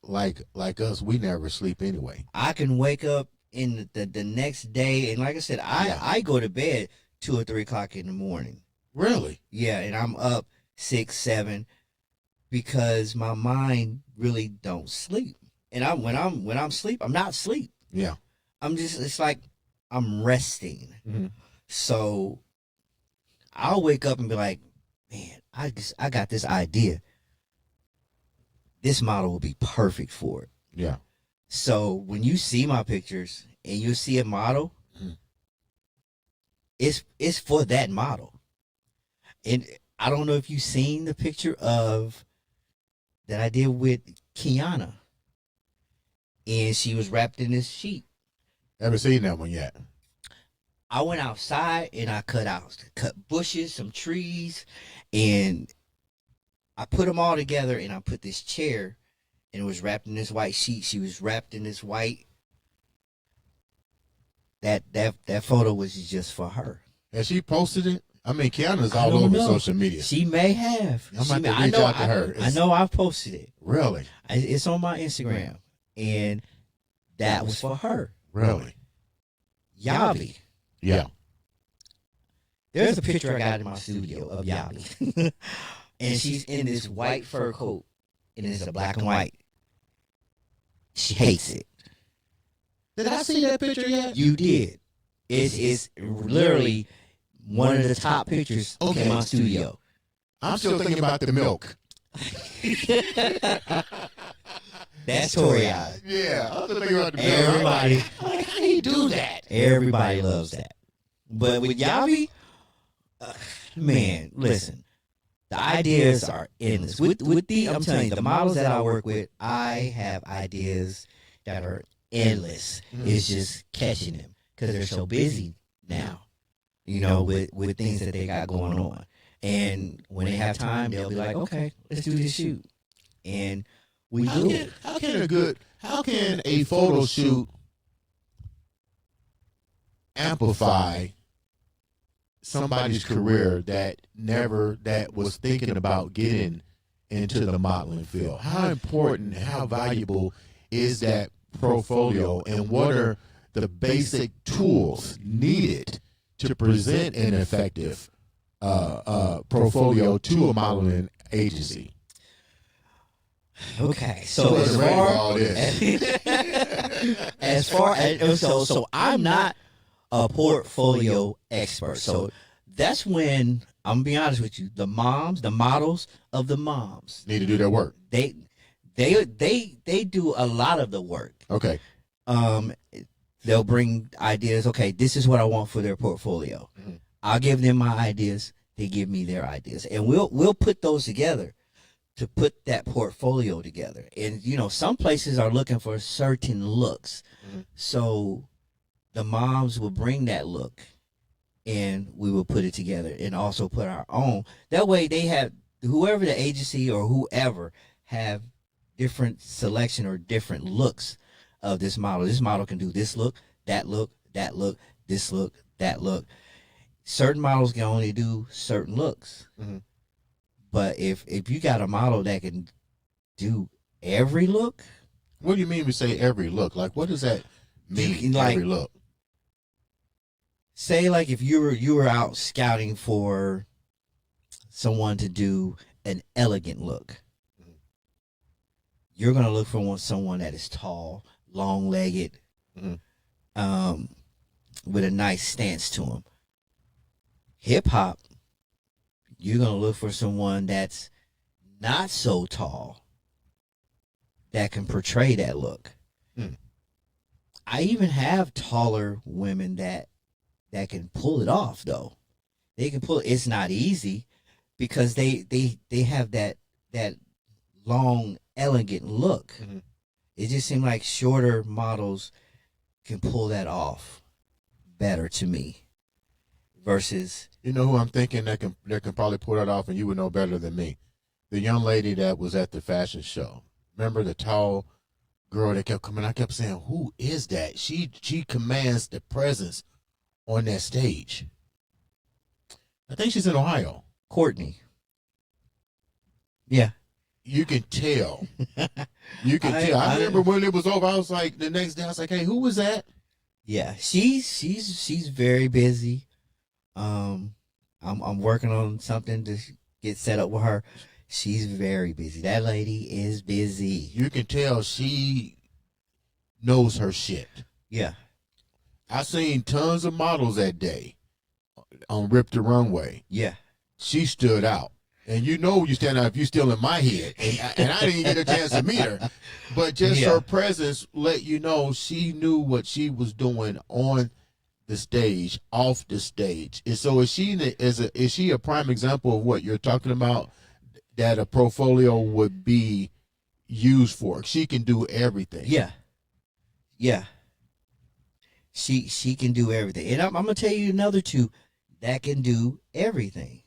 like us, we never sleep anyway. I can wake up in the next day, and like I said, I go to bed 2 or 3 o'clock in the morning. Really? Yeah, and I'm up 6, 7 because my mind really don't sleep. And when I'm asleep, I'm not asleep. Yeah. It's like I'm resting. Mm-hmm. So I'll wake up and be like, man, I got this idea. This model will be perfect for it. Yeah. So when you see my pictures and you see a model, it's for that model. And I don't know if you've seen the picture that I did with Kiana. And she was wrapped in this sheet. Haven't seen that one yet. I went outside and I cut bushes, some trees, and I put them all together, and I put this chair, and it was wrapped in this white sheet. She was wrapped in this white. That photo was just for her. Has she posted it? I mean, Kiana's all over social media. She may have. I'm about to reach out to her. I know I've posted it. Really? It's on my Instagram, and that was for her. Really? Yabi. Yeah. There's a picture I got in my studio of Yabi. And she's in this white fur coat, and it's a black and white. She hates it. Did I see that picture yet? You did. It's literally one of the top pictures in my studio. I'm still thinking about the milk. That's Tori-eyed. Yeah, I'm still thinking about the milk. Everybody, Like, how do you do that? everybody loves that. But with Yavi, man, listen, the ideas are endless. With I'm telling you, the models that I work with, I have ideas that are endless. It's just catching them because they're so busy now, you know, with things that they got going on. And when they have time, they'll be like, okay, let's do this shoot. And we do it. How can a photo shoot amplify somebody's career that was thinking about getting into the modeling field? How important, how valuable is that portfolio, and what are the basic tools needed to present an effective portfolio to a modeling agency? Okay, so so I'm not a portfolio expert. So that's when I'm gonna be honest with you. The models of the moms Need to do their work. They do a lot of the work. Okay. They'll bring ideas. Okay, this is what I want for their portfolio. Mhm. I'll give them my ideas. They give me their ideas, and we'll put those together to put that portfolio together. And you know, some places are looking for certain looks, so the moms will bring that look, and we will put it together, and also put our own. That way, they have whoever the agency or whoever have different selection or different looks of this model. This model can do this look, that look, that look, this look, that look. Certain models can only do certain looks. Mhm. But if you got a model that can do every look, What do you mean we say every look? Like, what does that mean? Like, every look. say like if you were out scouting for someone to do an elegant look, you're gonna look for someone that is tall, long-legged, with a nice stance to him. Hip hop, you're gonna look for someone that's not so tall that can portray that look. I even have taller women that can pull it off, though. They can pull it. It's not easy because they have that long, elegant look. It just seems like shorter models can pull that off better to me versus, You know who I'm thinking that can probably pull that off, and you would know better than me. The young lady that was at the fashion show. Remember the tall girl that kept coming? I kept saying, "Who is that?" She commands the presence on that stage. I think she's in Ohio. Courtney. Yeah. You can tell. You can tell. I remember when it was over. I was like, the next day, I was like, "Hey, who was that?" Yeah, she's very busy. I'm working on something to get set up with her. She's very busy. That lady is busy. You can tell she knows her shit. Yeah. I seen tons of models that day on Rip the Runway. Yeah. She stood out. And you know you stand out if you're still in my head. And I didn't get a chance to meet her. But just her presence let you know she knew what she was doing on the stage, off the stage. And so is she a prime example of what you're talking about, that a portfolio would be used for? She can do everything. Yeah. Yeah. She can do everything. And I'm going to tell you another two that can do everything.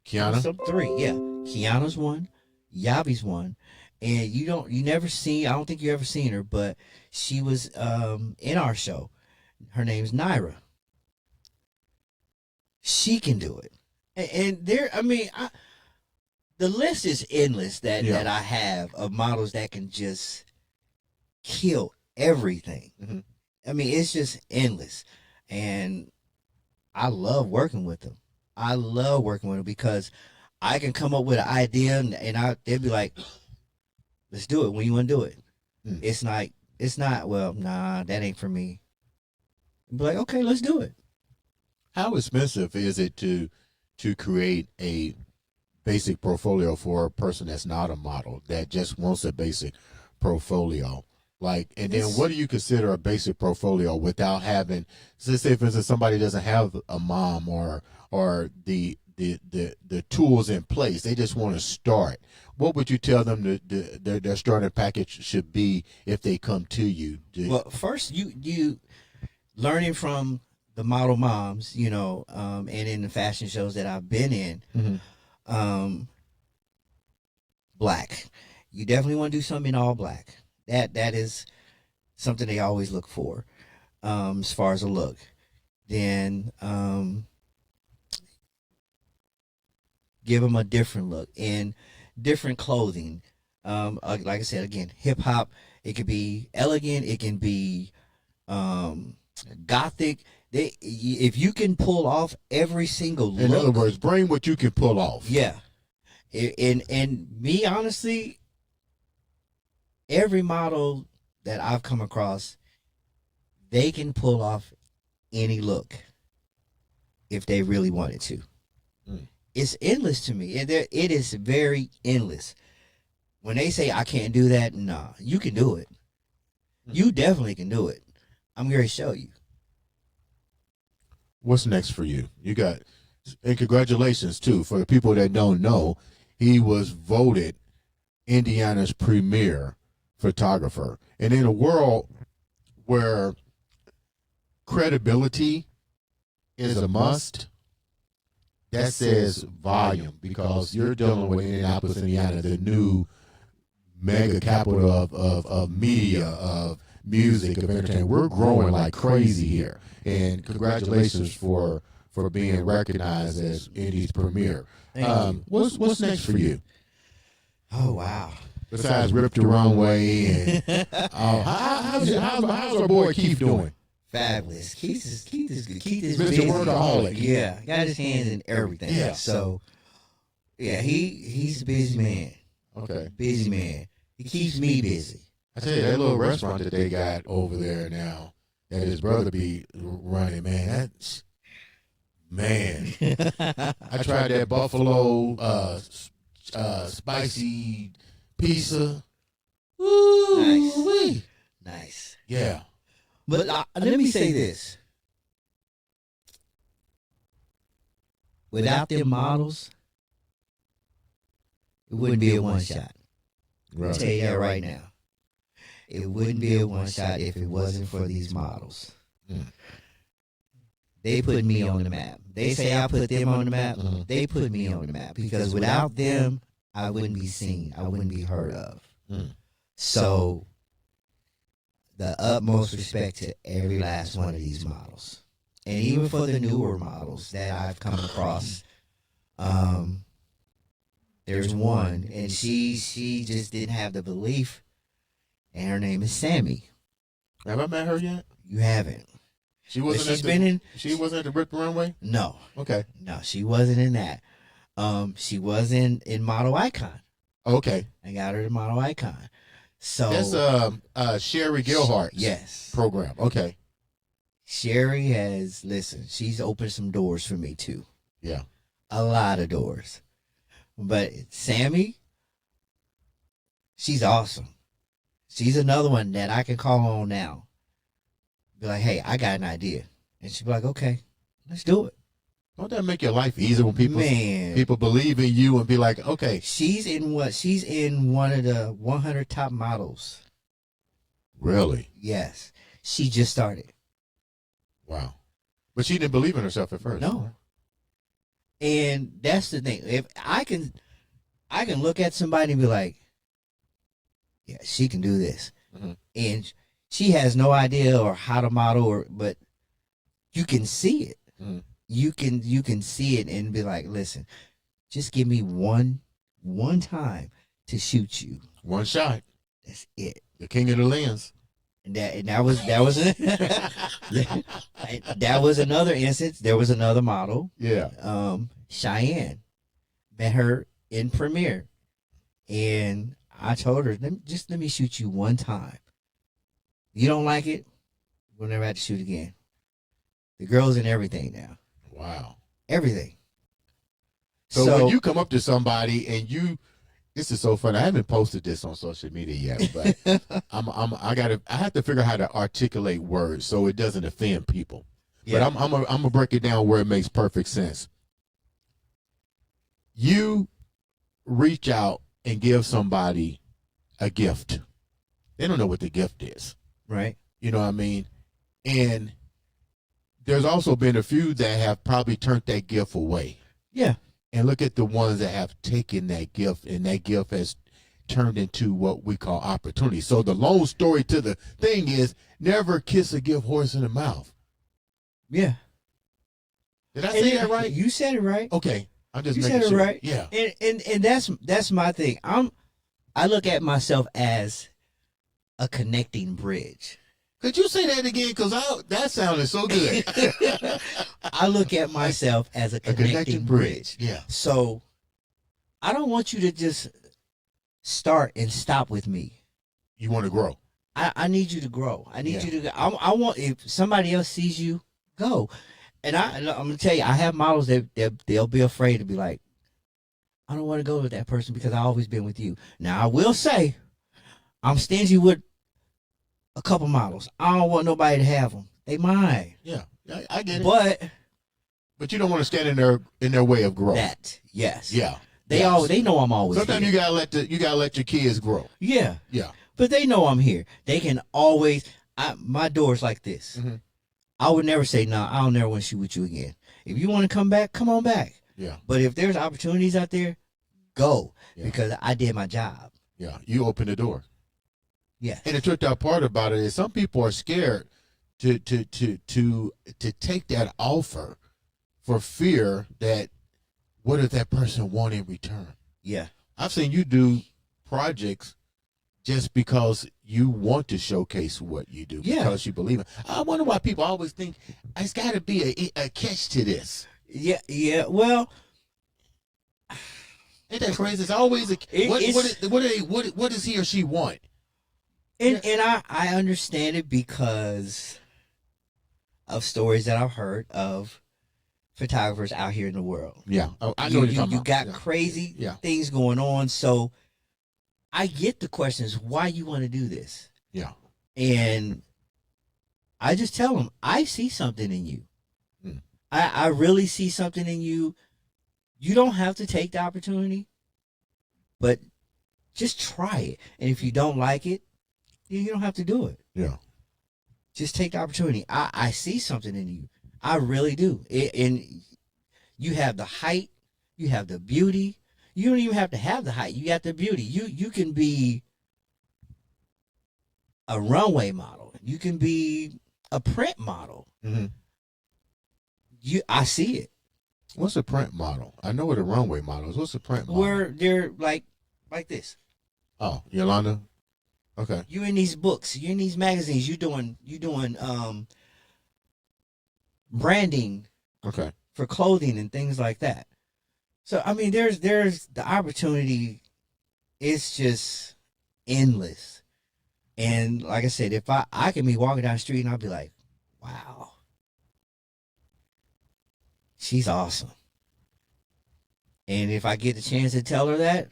Kiana? So 3, yeah. Kiana's one, Yavi's one, and you never seen. I don't think you ever seen her, but she was in our show. Her name's Naira. She can do it, and there. I mean, the list is endless that I have of models that can just kill everything. I mean, it's just endless, and I love working with them. I love working with them because I can come up with an idea and they'll be like, let's do it. When you want to do it? It's not, well, nah, that ain't for me. Be like, okay, let's do it. How expensive is it to create a basic portfolio for a person that's not a model that just wants a basic portfolio? Like, and then what do you consider a basic portfolio without having, so say for instance, somebody doesn't have a mom or the tools in place. They just want to start. What would you tell them their starting package should be if they come to you? Well, first you learning from the model moms, and in the fashion shows that I've been in, black. You definitely want to do something in all black. That is something they always look for, as far as a look. Then give them a different look and different clothing. Like I said, again, hip hop. It could be elegant. It can be gothic. If you can pull off every single look. In other words, bring what you can pull off. Yeah. And me, honestly, every model that I've come across, they can pull off any look if they really wanted to. It's endless to me. It is very endless. When they say I can't do that, nah, you can do it. You definitely can do it. I'm going to show you. What's next for you? You got, and congratulations too, for the people that don't know, he was voted Indiana's premier photographer. And in a world where credibility is a must, that says volume, because you're dealing with Indianapolis, Indiana, the new mega capital of media, of music, of entertainment. We're growing like crazy here. And congratulations for being recognized as Indy's premier. What's next for you? Oh, wow. Besides Rip the Runway and how's our boy Keith doing? Fabulous. Keith is good. Keith is Mr. busy. Workaholic. Yeah, got his hands in everything. Yeah. So, yeah, he's a busy man. Okay. Busy man. He keeps me busy. I tell you, that little restaurant that they got over there now, that his brother be running, man, I tried that buffalo spicy pizza. Ooh, Nice. yeah. But let me say this. Without them models, it wouldn't be a one shot. Right. I'll tell you that right now. It wouldn't be a one shot if it wasn't for these models. They put me on the map. They say I put them on the map. They put me on the map, because without them, I wouldn't be seen. I wouldn't be heard of. So, the utmost respect to every last one of these models. And even for the newer models that I've come across, there's one, and she just didn't have the belief, and her name is Sammy. Have I met her yet? You haven't. She wasn't. She wasn't at the Rip the Runway. No. Okay. No, she wasn't in that. She was in Model Icon. Okay. I got her to Model Icon. So that's Sherry Gilhart's yes program. Okay. Sherry she's opened some doors for me too. Yeah. A lot of doors. But Sammy, she's awesome. She's another one that I can call on now. Be like, hey, I got an idea. And she'll be like, okay, let's do it. Don't that make your life easier when Man. people believe in you and be like, okay. She's in one of the 100 top models. Really? Yes. She just started. Wow. But she didn't believe in herself at first. No. And that's the thing. If I can look at somebody and be like, yeah, she can do this. And she has no idea or how to model, but you can see it. You can see it and be like, listen, just give me one time to shoot you. One shot. That's it. The king of the lens. And that was that was another instance. There was another model. Yeah. Cheyenne. Met her in premiere. And I told her, let me shoot you one time. You don't like it, we'll never have to shoot again. The girl's in everything now. Wow. Everything. So when you come up to somebody and this is so funny. I haven't posted this on social media yet, but I have to figure out how to articulate words so it doesn't offend people. Yeah. But I'm gonna break it down where it makes perfect sense. You reach out and give somebody a gift. They don't know what the gift is. Right. You know what I mean? And there's also been a few that have probably turned that gift away. Yeah. And look at the ones that have taken that gift, and that gift has turned into what we call opportunity. So the long story to the thing is, never kiss a gift horse in the mouth. Yeah. Did I say that right? You said it right. Okay. I'm just You making said it sure. right. Yeah. And that's my thing. I look at myself as a connecting bridge. Could you say that again? Because that sounded so good. I look at myself as a connecting bridge. Yeah. So I don't want you to just start and stop with me. You want to grow. I need you to grow. I need you to. I want, if somebody else sees you, go. And I'm gonna tell you, I have models that they'll be afraid to be like, I don't want to go with that person because I've always been with you. Now I will say, I'm stingy with a couple models. I don't want nobody to have them. They mine. Yeah, I get it. But you don't want to stand in their way of growth. That yes. Yeah. They know I'm always Sometimes here. you gotta let your kids grow. Yeah. Yeah. But they know I'm here. They can always. My door's like this. Mm-hmm. I would never say no. I'll never want to shoot with you again. If you want to come back, come on back. Yeah. But if there's opportunities out there, go because I did my job. Yeah. You open the door. Yeah. And the tricked out part about it is some people are scared to take that offer for fear that what if that person won't in return? Yeah. I've seen you do projects just because you want to showcase what you do because you believe it. I wonder why people always think it's got to be a catch to this. Yeah. Yeah. Well, ain't that crazy? It's always what does he or she want? And I understand it because of stories that I've heard of photographers out here in the world. Yeah. Oh, I know you got crazy things going on. So I get the questions, why you want to do this? Yeah. And I just tell them, I see something in you. I really see something in you. You don't have to take the opportunity, but just try it. And if you don't like it, you don't have to do it. Yeah. Just take the opportunity. I see something in you. I really do. And you have the height. You have the beauty. You don't even have to have the height. You got the beauty. You can be a runway model. You can be a print model. Mm-hmm. I see it. What's a print model? I know what a runway model is. What's a print model? Where they're like this. Oh, Yolanda. Okay. You in these books. You in these magazines. You doing branding. Okay. For clothing and things like that. So I mean, there's the opportunity. It's just endless. And like I said, if I can be walking down the street and I'll be like, wow, she's awesome. And if I get the chance to tell her that,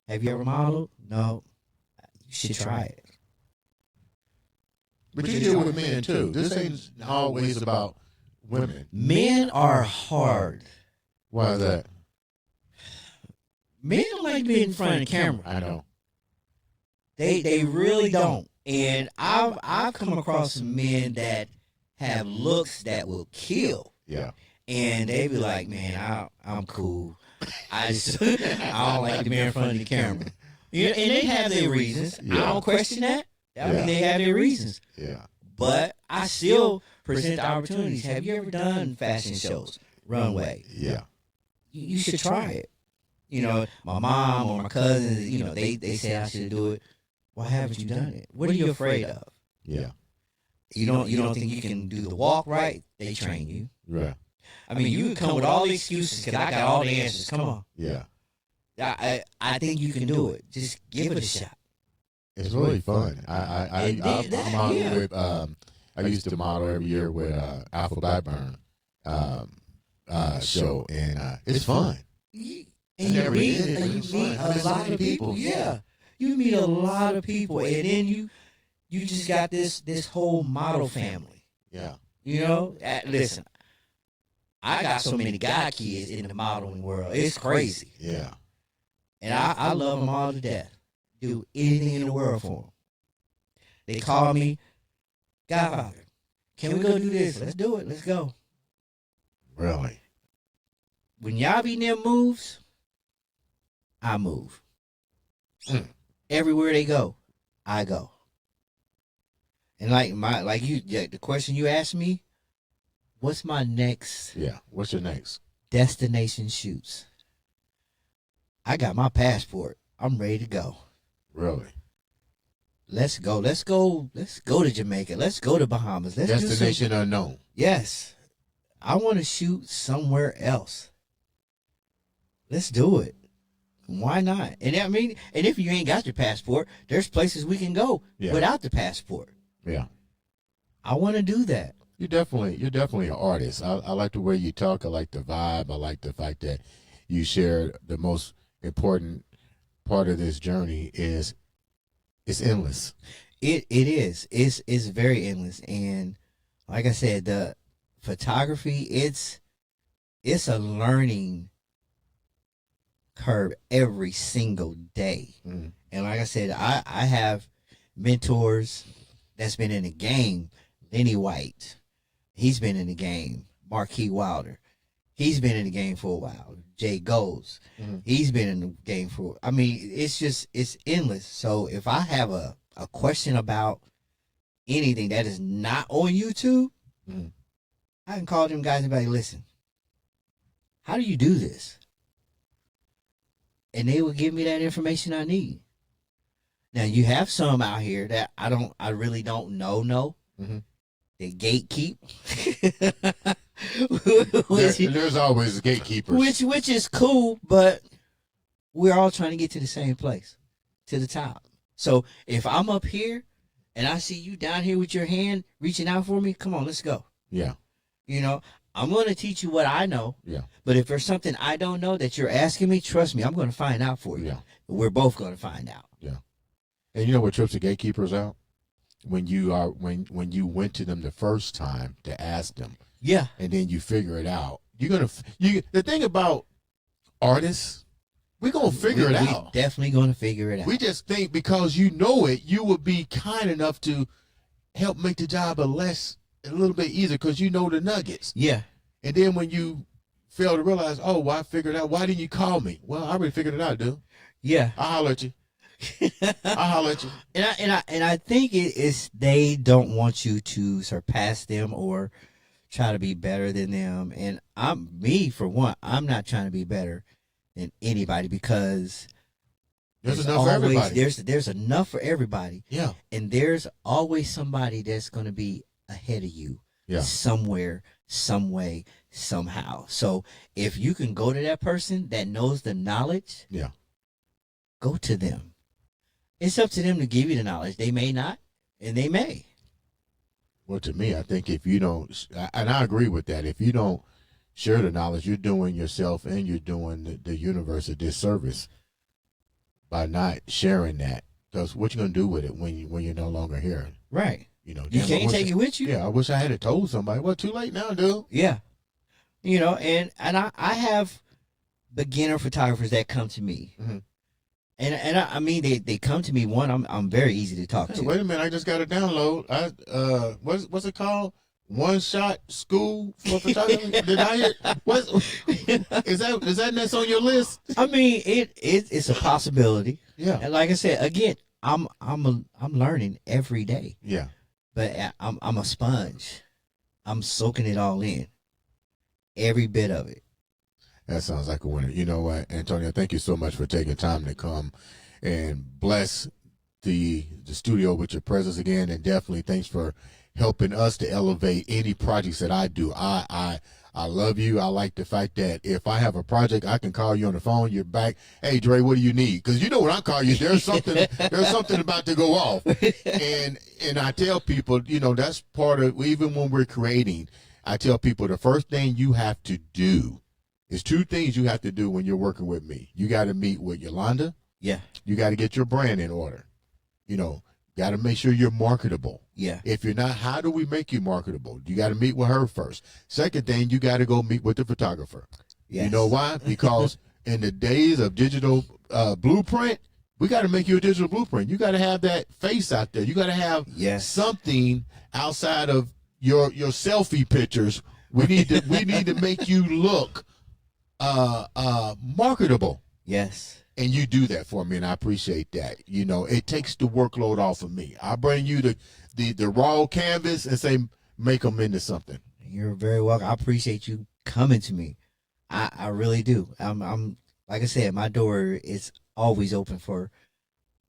have you ever modeled? No. You should try it. But you deal with men too. This ain't always about women. Men are hard. Why is that? Men don't like being in front of the camera. I know. They really don't. And I've come across some men that have looks that will kill. Yeah. And they be like, man, I'm cool. I don't like to be in front of the camera. Yeah, and they have their reasons. Yeah. I don't question that. I mean, they have their reasons. Yeah. But I still present the opportunities. Have you ever done fashion shows, runway? Yeah. You should try it. You know, my mom or my cousins, you know, they say I should do it. Why haven't you done it? What are you afraid of? Yeah. You don't think you can do the walk right? They train you. Right. I mean, you can come with all the excuses because I got all the answers. Come on. Yeah. I think you can do it. Just give it a shot. It's really fun. I used to model every year with Alpha Blackburn show, and it's fun. And you meet a lot of people. Yeah. You meet a lot of people, and then you just got this whole model family. Yeah. You know, listen, I got so many guy kids in the modeling world. It's crazy. Yeah. And I love them all to death. Do anything in the world for them. They call me, Godfather, can we go do this? Let's do it. Let's go. Really? When y'all be near moves, I move. Everywhere they go, I go. And the question you asked me, what's my next? Yeah. What's your next destination shoots? I got my passport. I'm ready to go. Really? Let's go. Let's go to Jamaica. Let's go to Bahamas. Let's destination unknown. Yes. I want to shoot somewhere else. Let's do it. Why not? And I mean, and if you ain't got your passport, there's places we can go without the passport. Yeah. I want to do that. You're definitely an artist. I like the way you talk. I like the vibe. I like the fact that you share the most important part of this journey is it's endless. It is. It's very endless. And like I said, the photography, it's a learning curve every single day. Mm. And like I said, I have mentors that's been in the game. Lenny White, he's been in the game. Marquis Wilder, he's been in the game for a while. Jay Goes, he's been in the game for, I mean, it's endless. So if I have a question about anything that is not on YouTube, I can call them guys and be like, listen, how do you do this? And they will give me that information I need. Now you have some out here that I really don't know. They gatekeep. There's always gatekeepers. Which is cool, but we're all trying to get to the same place, to the top. So if I'm up here and I see you down here with your hand reaching out for me, come on, let's go. Yeah. You know, I'm going to teach you what I know. Yeah. But if there's something I don't know that you're asking me, trust me, I'm going to find out for you. Yeah. We're both going to find out. Yeah. And you know what trips the gatekeepers out? When you went to them the first time to ask them. Yeah. And then you figure it out. The thing about artists, we're going to figure it out. We're definitely going to figure it out. We just think because you know it, you would be kind enough to help make the job a little bit easier because you know the nuggets. Yeah. And then when you fail to realize, oh, well, I figured it out. Why didn't you call me? Well, I already figured it out, dude. Yeah. I'll holler at you. I'll holler at you. And I think it's they don't want you to surpass them or try to be better than them. And for one, I'm not trying to be better than anybody because there's enough for everybody. There's enough for everybody. Yeah. And there's always somebody that's going to be ahead of you. Yeah. Somewhere, some way, somehow. So if you can go to that person that knows the knowledge, go to them. It's up to them to give you the knowledge. They may not, and they may. Well, to me, I think if you don't, and I agree with that, if you don't share the knowledge, you're doing yourself and you're doing the universe a disservice by not sharing that. Because what you going to do with it when you're no longer here? Right. You know, you can't take it with you. Yeah, I wish I had told somebody. Well, too late now, dude. Yeah. You know, and I have beginner photographers that come to me. And I mean, they come to me. One, I'm very easy to talk to. Wait a minute, I just got a download. What's it called? One Shot School for Photography. Did I hear? Is that that's on your list? I mean, it's a possibility. Yeah. And like I said, again, I'm learning every day. Yeah. But I'm a sponge. I'm soaking it all in. Every bit of it. That sounds like a winner. You know what, Antonio, thank you so much for taking time to come and bless the studio with your presence again. And definitely thanks for helping us to elevate any projects that I do. I love you. I like the fact that if I have a project, I can call you on the phone. You're back. Hey, Dre, what do you need? Because you know when I call you, there's something about to go off. And I tell people, you know, that's part of, even when we're creating, I tell people the first thing you have to do It's two things you have to do when you're working with me. You got to meet with Yolanda. Yeah. You got to get your brand in order. You know, got to make sure you're marketable. Yeah. If you're not, how do we make you marketable? You got to meet with her first. Second thing, you got to go meet with the photographer. Yes. You know why? Because in the days of digital blueprint, we got to make you a digital blueprint. You got to have that face out there. You got to have something outside of your selfie pictures. We need to make you look marketable. Yes. And you do that for me, and I appreciate that. You know, it takes the workload off of me. I bring you the raw canvas and say, make them into something. You're very welcome. I appreciate you coming to me. I really do. I'm like I said, my door is always open for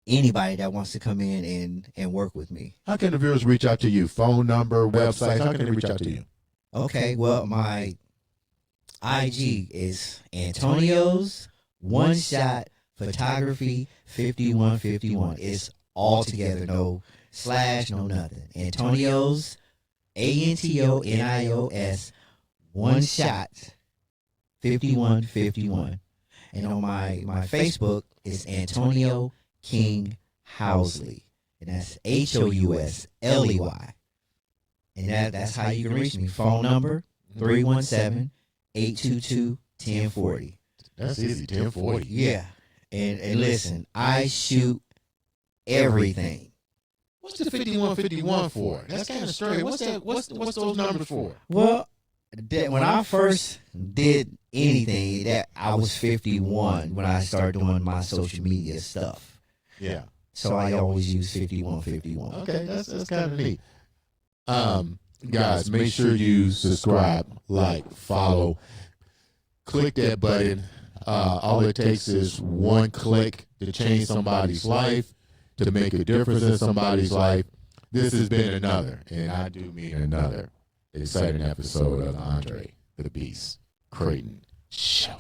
anybody that wants to come in and work with me. How can the viewers reach out to you? Phone number, website? How can they reach out to you? Okay, well, my IG is Antonio's One Shot Photography 5151. It's all together, no slash, no nothing. Antonio's ANTONIOS One Shot 5151. And on my Facebook is Antonio King Housley. And that's HOUSLEY. And that's how you can reach me. Phone number 317-822-1040. That's easy, 1040. Yeah. And listen, I shoot everything. What's the 5151 for? That's kind of strange. What's that? What's those numbers for? Well, when I first did anything, that I was 51 when I started doing my social media stuff. Yeah. So I always use 5151. Okay, that's kind of neat. Guys, make sure you subscribe, like, follow, click that button. All it takes is one click to change somebody's life, to make a difference in somebody's life. This has been another, and I do mean another, exciting episode of Andre the Beast Crayton Show.